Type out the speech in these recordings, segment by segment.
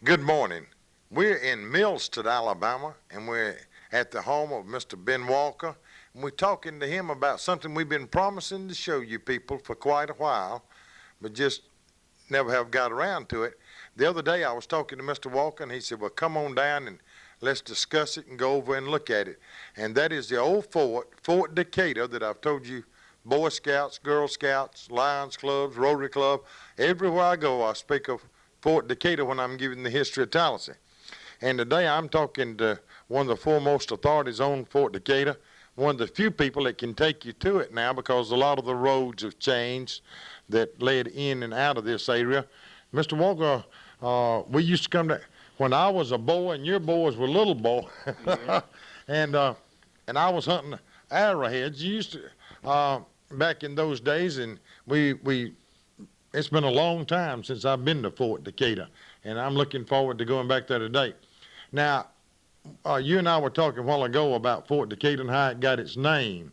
Good morning. We're in Millstead, Alabama, and we're at the home of Mr. Ben Walker. And we're talking to him about something we've been promising to show you people for quite a while, but just never have got around to it. The other day I was talking to Mr. Walker, and he said, well, come on down and let's discuss it and go over and look at it. And that is the old fort, Fort Decatur, that I've told you, Boy Scouts, Girl Scouts, Lions Clubs, Rotary Club. Everywhere I go, I speak of Fort Decatur when I'm giving the history of Tallahassee. And today I'm talking to one of the foremost authorities on Fort Decatur, one of the few people that can take you to it now because a lot of the roads have changed that led in and out of this area. Mr. Walker, we used to come to, when I was a boy and your boys were little boy, Yeah. and I was hunting arrowheads. You used to, back in those days, and it's been a long time since I've been to Fort Decatur, and I'm looking forward to going back there today. Now, you and I were talking a while ago about Fort Decatur and how it got its name,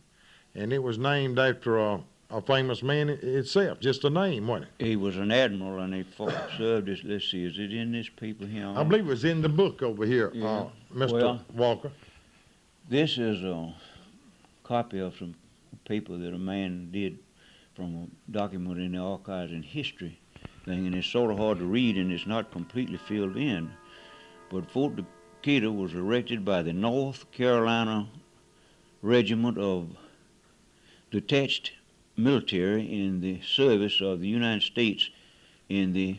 and it was named after a famous man itself, just a name, wasn't it? He was an admiral and he served as, let's see, is it in this paper here? I believe it was in the book over here, Yeah. Mr. Well, Walker. This is a copy of some paper that a man did from a document in the archives and history thing, and it's sort of hard to read and it's not completely filled in. But Fort Decatur was erected by the North Carolina Regiment of Detached Military in the service of the United States in the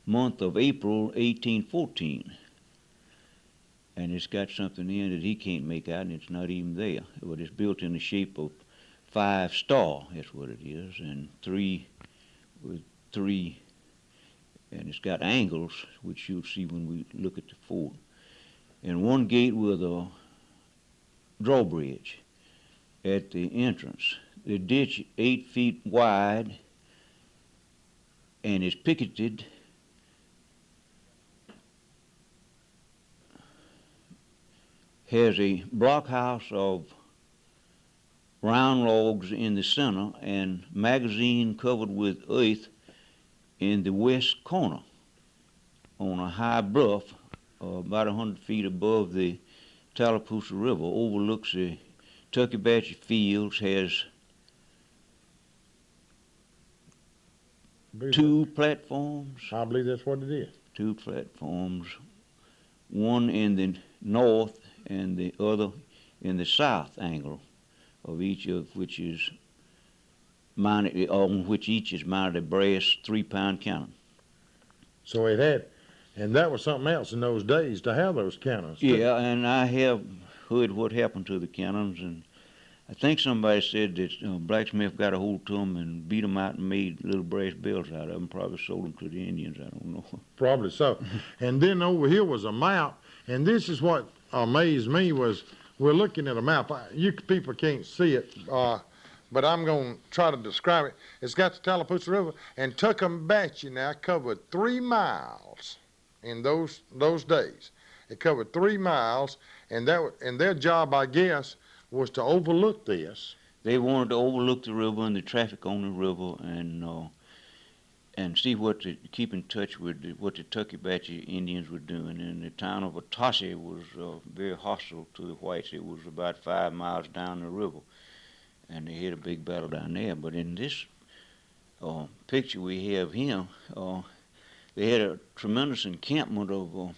month of April 1814. And it's got something in that he can't make out, and it's not even there. But it's built in the shape of 5 star, that's what it is, and three, and it's got angles, which you'll see when we look at the fort. And one gate with a drawbridge at the entrance. The ditch 8 feet wide and is picketed has a blockhouse of round logs in the center and magazine covered with earth in the west corner on a high bluff about 100 feet above the Tallapoosa River, overlooks the Tuckabashie Fields, has 2 platforms. I believe that's what it is. 2 platforms, one in the north and the other in the south angle of each of which is mounted, on which each is mounted a brass 3-pound cannon. So it had, and that was something else in those days to have those cannons. Too. Yeah, and I have heard what happened to the cannons, and I think somebody said that blacksmith got a hold to them and beat them out and made little brass bells out of them, probably sold them to the Indians, I don't know. Probably so. And then over here was a map, and this is what amazed me was we're looking at a map. You people can't see it, but I'm going to try to describe it. It's got the Tallapoosa River, and Tuckabashie now covered 3 miles in those days. It covered 3 miles, and their job, I guess, was to overlook this. They wanted to overlook the river and the traffic on the river and see keep in touch with what the Tuckabashie Indians were doing. And the town of Atosse was very hostile to the whites. It was about 5 miles down the river, and they had a big battle down there. But in this picture we have here, they had a tremendous encampment of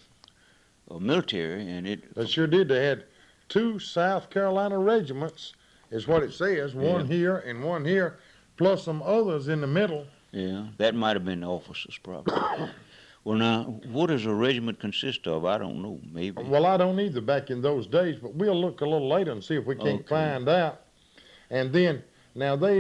military, and They sure did. They had 2 South Carolina regiments, is what it says, one here and one here, plus some others in the middle. Yeah, that might have been the officers, probably. Well, now, what does a regiment consist of? I don't know, maybe. Well, I don't either back in those days, but we'll look a little later and see if we can't find out. And then, now they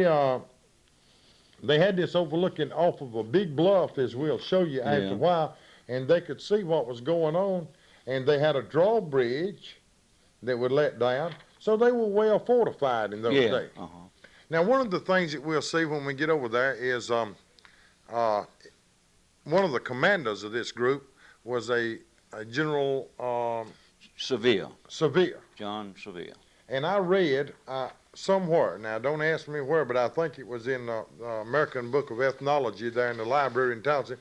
had this overlooking off of a big bluff, as we'll show you after a while, and they could see what was going on, and they had a drawbridge that would let down, so they were well fortified in those days. Now, one of the things that we'll see when we get over there is one of the commanders of this group was a General Seville. Seville. John Seville. And I read somewhere, now don't ask me where, but I think it was in the American Book of Ethnology there in the library in Tallahassee,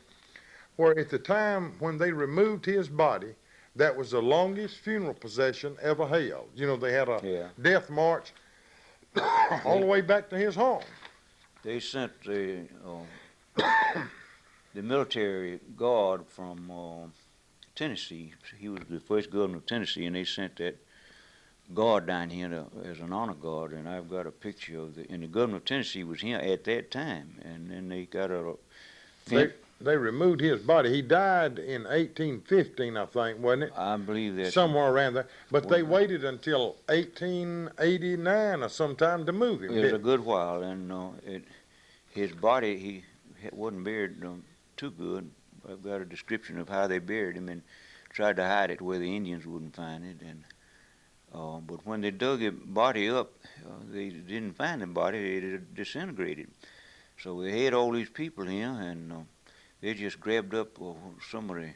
where at the time when they removed his body, that was the longest funeral procession ever held. You know, they had a Yeah. death march all the way back to his home. They sent the military guard from Tennessee. He was the first governor of Tennessee, and they sent that guard down here as an honor guard. And I've got a picture of and the governor of Tennessee was here at that time. And then they got a They removed his body. He died in 1815, I think, wasn't it? I believe that Somewhere around there. But they waited until 1889 or sometime to move him. it was a good while, and his body he wasn't buried too good. I've got a description of how they buried him and tried to hide it where the Indians wouldn't find it. And but when they dug his body up, they didn't find the body. It had disintegrated. So they had all these people here, and they just grabbed up some of the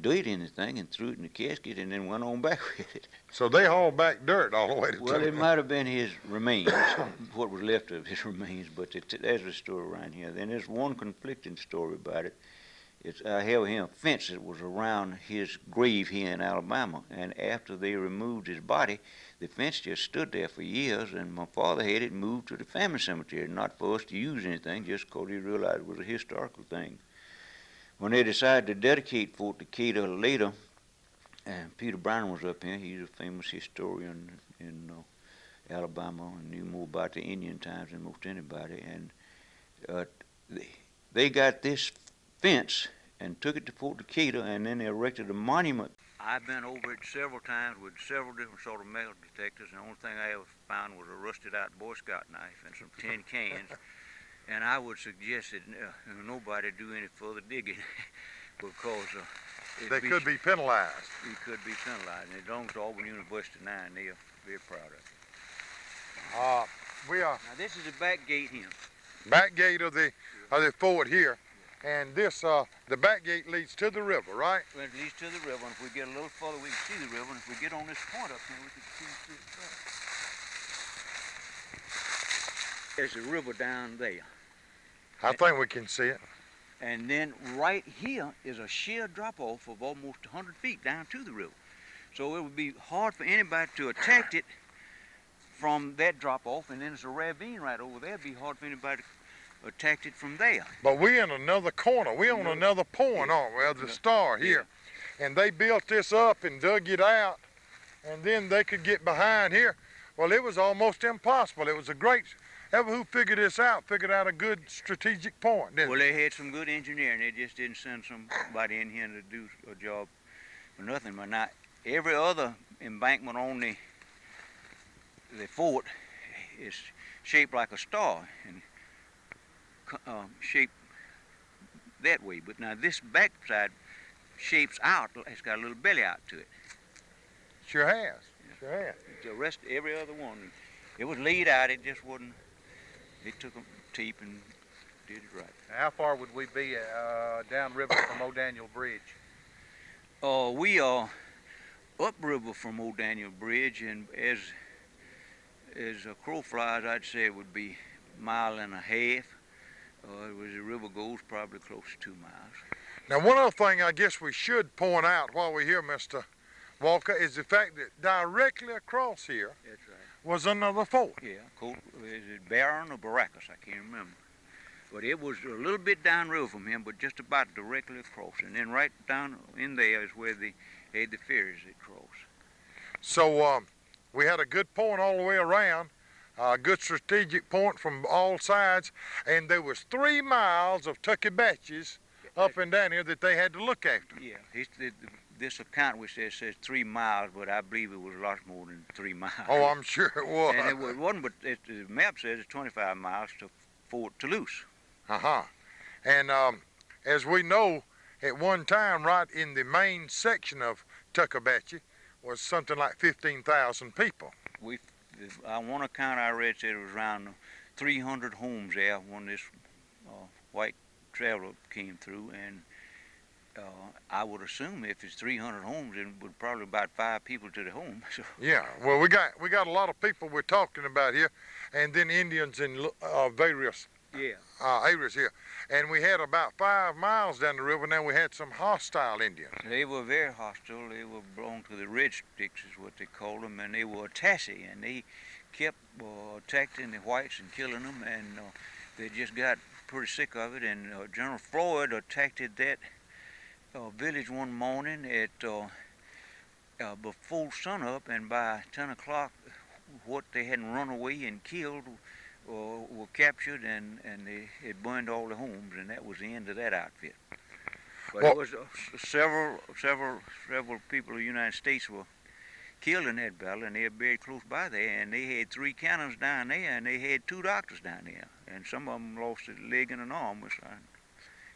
dirt in the thing and threw it in the casket and then went on back with it. So they hauled back dirt all the way to Well, it might have been his remains, what was left of his remains, but there's a story around here. Then there's one conflicting story about it. I have here a fence that was around his grave here in Alabama, and after they removed his body, the fence just stood there for years, and my father had it moved to the family cemetery, not for us to use anything, just because he realized it was a historical thing. When they decided to dedicate Fort Decatur later, and Peter Brown was up here, he's a famous historian in Alabama and knew more about the Indian times than most anybody, and they got this fence and took it to Fort Decatur, and then they erected a monument. I've been over it several times with several different sort of metal detectors, and the only thing I ever found was a rusted out Boy Scout knife and some tin cans. And I would suggest that nobody do any further digging because they could be penalized. It could be penalized, and it belongs to Auburn University now, and they are very proud of it. We are Now this is the back gate here. back gate of the fort here, and this the back gate leads to the river, right? Well, it leads to the river, and if we get a little further, we can see the river. And if we get on this point up here, we can see it better. There's a river down there. I think we can see it. And then right here is a sheer drop-off of almost 100 feet down to the river. So it would be hard for anybody to attack it from that drop-off, and then there's a ravine right over there. It'd be hard for anybody to attack it from there. But we're in another corner. We're on another point, aren't we, of the star here. And they built this up and dug it out, and then they could get behind here. Well, it was almost impossible. It was a great... Who figured this out? Figured out a good strategic point, didn't Well, they had some good engineering. They just didn't send somebody in here to do a job for nothing. But now, every other embankment on the fort is shaped like a star and shaped that way. But now this backside shapes out. It's got a little belly out to it. Sure has. Sure has. The rest, every other one, it was laid out. It just wasn't. They took a tape and did it right. How far would we be downriver from O'Daniel Bridge? We are upriver from O'Daniel Bridge, and as a crow flies, I'd say it would be a mile and a half. As the river goes, probably close to 2 miles. Now, one other thing I guess we should point out while we're here, Mr. Walker, is the fact that directly across here That's right. was another fort. Yeah, is it Barron or Baracus? I can't remember. But it was a little bit downriver from him, but just about directly across. And then right down in there is where they had the ferries that cross. So we had a good point all the way around, a good strategic point from all sides, and there was 3 miles of tuckabatches up and down here that they had to look after. Yeah, this account which says 3 miles, but I believe it was a lot more than 3 miles. Oh, I'm sure it was. And it wasn't, but the map says it's 25 miles to Fort Toulouse. Uh-huh. And as we know, at one time, right in the main section of Tuckabatchie was something like 15,000 people. On one account I read said it was around 300 homes there when this white traveler came through, and I would assume if it's 300 homes, it would probably about 5 people to the home. So. Yeah, well, we got a lot of people we're talking about here, and then Indians in various areas here. And we had about 5 miles down the river. Now we had some hostile Indians. They were very hostile. They were belonged to the Red Sticks, is what they called them, and they were tassy, and they kept attacking the whites and killing them, and they just got pretty sick of it. And General Floyd attacked that village one morning at before sunup, and by 10 o'clock, what they hadn't run away and killed were captured, and they had burned all the homes, and that was the end of that outfit. But Well, it was several people of the United States were killed in that battle, and they were buried close by there, and they had 3 cannons down there, and they had 2 doctors down there, and some of them lost a leg and an arm, which I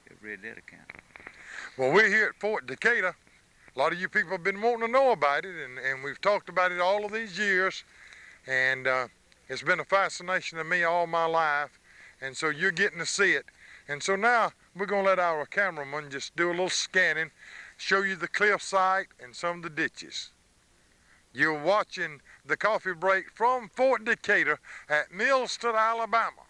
have read that account. well, we're here at Fort Decatur. A lot of you people have been wanting to know about it, and we've talked about it all of these years, and it's been a fascination to me all my life, and so you're getting to see it. And so now we're going to let our cameraman just do a little scanning, show you the cliff site and some of the ditches. You're watching the coffee break from Fort Decatur at Millston, Alabama.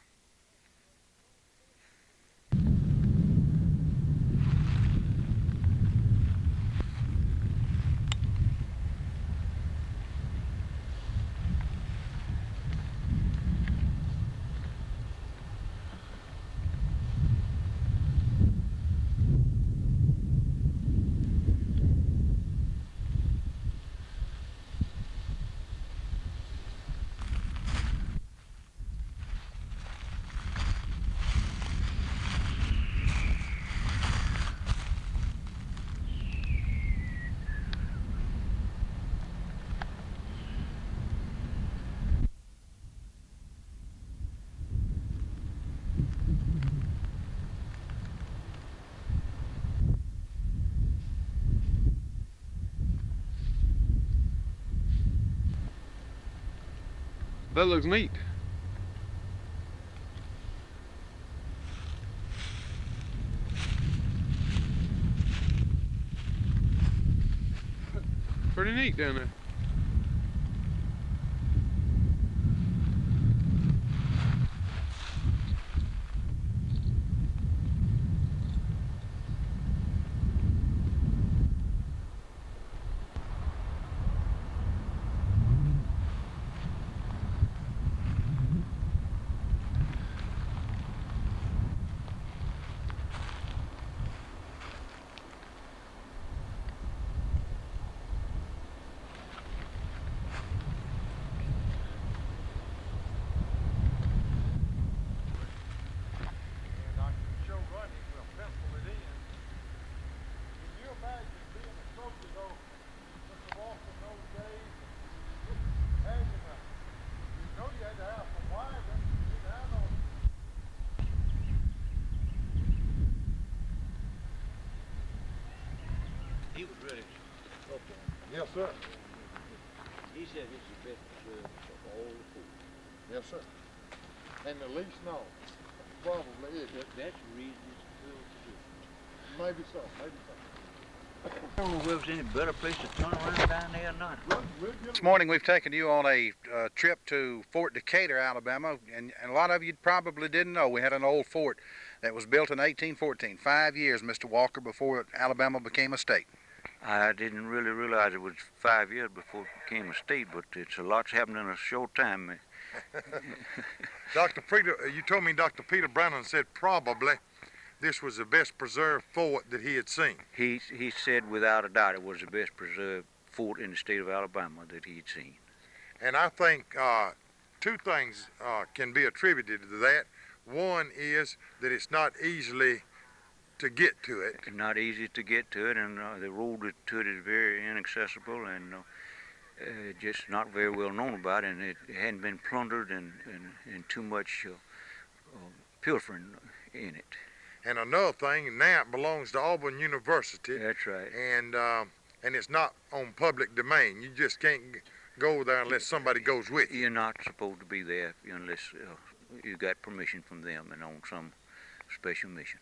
That looks neat. Pretty neat down there. He was really up on. Yes, sir. He said this is the best preserve of all the food. Yes, sir. And the least known. Probably is. That's the reason it's good to do. Maybe so, maybe so. I don't know whether there's any better place to turn around down there or not. This morning we've taken you on a trip to Fort Decatur, Alabama, and a lot of you probably didn't know we had an old fort that was built in 1814, 5 years, Mr. Walker, before Alabama became a state. I didn't really realize it was 5 years before it became a state, but it's a lot's happened in a short time. Dr. Peter, you told me Dr. Peter Brannon said probably this was the best preserved fort that he had seen. He said without a doubt it was the best preserved fort in the state of Alabama that he'd seen. And I think 2 things can be attributed to that. One is that it's not easily to get to it. It's not easy to get to it, and the road to it is very inaccessible, and just not very well known about, and it hadn't been plundered and too much pilfering in it. And another thing, now it belongs to Auburn University. That's right. And it's not on public domain. You just can't go there unless somebody goes with you. You're not supposed to be there unless you got permission from them and on some special mission.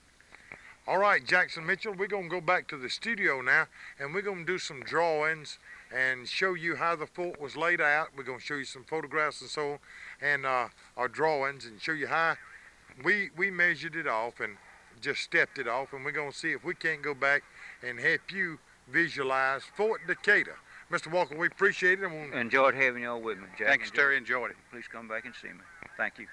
All right, Jackson Mitchell, we're going to go back to the studio now, and we're going to do some drawings and show you how the fort was laid out. We're going to show you some photographs and so on, and our drawings, and show you how we measured it off and just stepped it off, and we're going to see if we can't go back and help you visualize Fort Decatur. Mr. Walker, we appreciate it. And Enjoyed having y'all with me, Jack. Thank you, sir. Enjoyed it. Please come back and see me. Thank you.